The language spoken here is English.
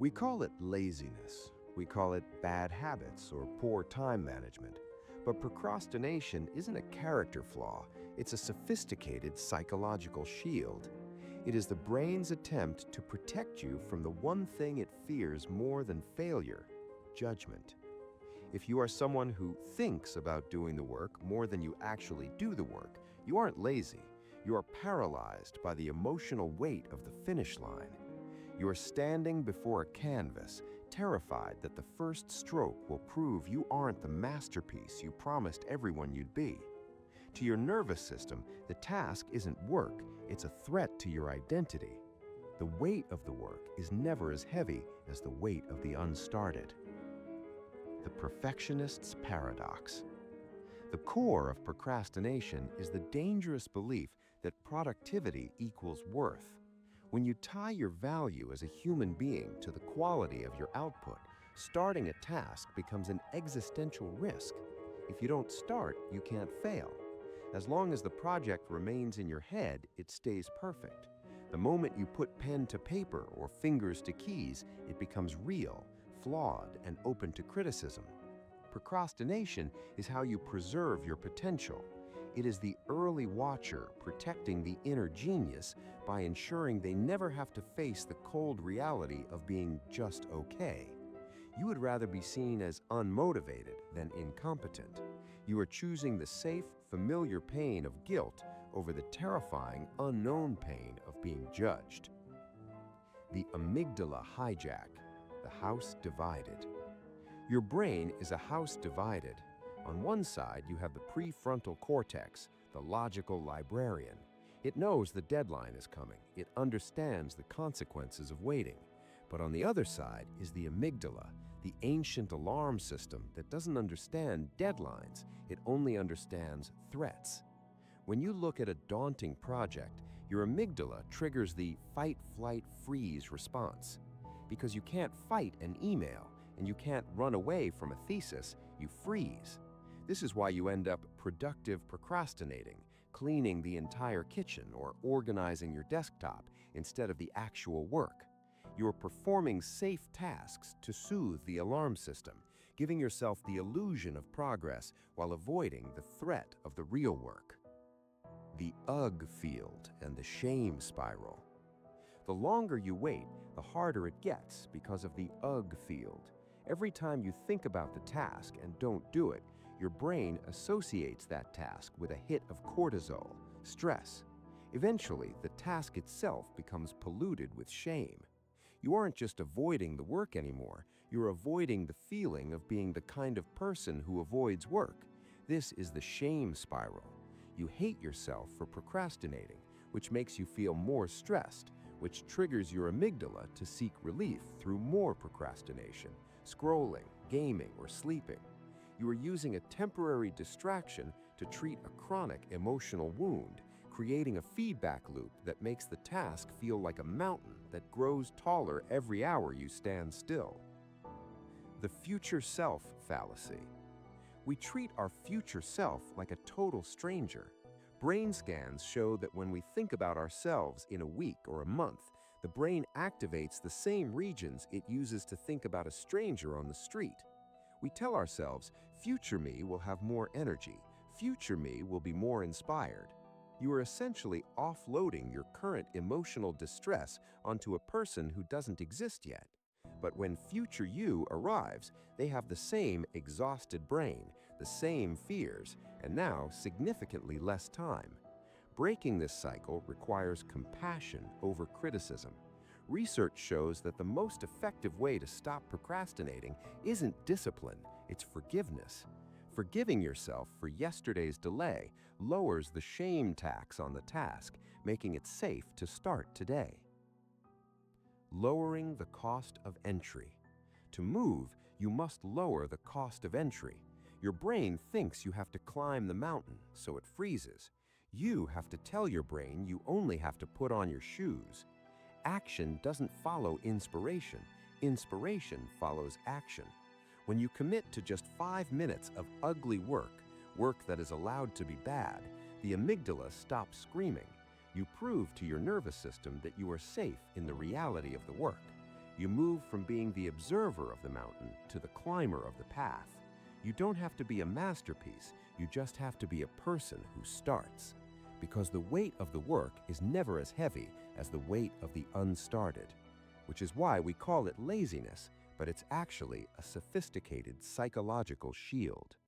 We call it laziness. We call it bad habits or poor time management. But procrastination isn't a character flaw, it's a sophisticated psychological shield. It is the brain's attempt to protect you from the one thing it fears more than failure: judgment. If you are someone who thinks about doing the work more than you actually do the work, you aren't lazy. You are paralyzed by the emotional weight of the finish line. You are standing before a canvas, terrified that the first stroke will prove you aren't the masterpiece you promised everyone you'd be. To your nervous system, the task isn't work, it's a threat to your identity. The weight of the work is never as heavy as the weight of the unstarted. The perfectionist's paradox. The core of procrastination is the dangerous belief that productivity equals worth. When you tie your value as a human being to the quality of your output, starting a task becomes an existential risk. If you don't start, you can't fail. As long as the project remains in your head, it stays perfect. The moment you put pen to paper or fingers to keys, it becomes real, flawed, and open to criticism. Procrastination is how you preserve your potential. It is the early watcher protecting the inner genius by ensuring they never have to face the cold reality of being just okay. You would rather be seen as unmotivated than incompetent. You are choosing the safe, familiar pain of guilt over the terrifying, unknown pain of being judged. The amygdala hijack, the house divided. Your brain is a house divided. On one side, you have the prefrontal cortex, the logical librarian. It knows the deadline is coming. It understands the consequences of waiting. But on the other side is the amygdala, the ancient alarm system that doesn't understand deadlines. It only understands threats. When you look at a daunting project, your amygdala triggers the fight, flight, freeze response. Because you can't fight an email and you can't run away from a thesis, you freeze. This is why you end up productive procrastinating, cleaning the entire kitchen or organizing your desktop instead of the actual work. You are performing safe tasks to soothe the alarm system, giving yourself the illusion of progress while avoiding the threat of the real work. The UGG field and the shame spiral. The longer you wait, the harder it gets because of the UGG field. Every time you think about the task and don't do it, your brain associates that task with a hit of cortisol, stress. Eventually, the task itself becomes polluted with shame. You aren't just avoiding the work anymore, you're avoiding the feeling of being the kind of person who avoids work. This is the shame spiral. You hate yourself for procrastinating, which makes you feel more stressed, which triggers your amygdala to seek relief through more procrastination, scrolling, gaming, or sleeping. You are using a temporary distraction to treat a chronic emotional wound, creating a feedback loop that makes the task feel like a mountain that grows taller every hour you stand still. The future self fallacy. We treat our future self like a total stranger. Brain scans show that when we think about ourselves in a week or a month, the brain activates the same regions it uses to think about a stranger on the street. We tell ourselves, future me will have more energy, future me will be more inspired. You are essentially offloading your current emotional distress onto a person who doesn't exist yet. But when future you arrives, they have the same exhausted brain, the same fears, and now significantly less time. Breaking this cycle requires compassion over criticism. Research shows that the most effective way to stop procrastinating isn't discipline, it's forgiveness. Forgiving yourself for yesterday's delay lowers the shame tax on the task, making it safe to start today. Lowering the cost of entry. To move, you must lower the cost of entry. Your brain thinks you have to climb the mountain, so it freezes. You have to tell your brain you only have to put on your shoes. Action doesn't follow inspiration. Inspiration follows action. When you commit to just 5 minutes of ugly work that is allowed to be bad, the amygdala stops screaming. You prove to your nervous system that you are safe in the reality of the work. You move from being the observer of the mountain to the climber of the path. You don't have to be a masterpiece, you just have to be a person who starts. Because the weight of the work is never as heavy as the weight of the unstarted, which is why we call it laziness, but it's actually a sophisticated psychological shield.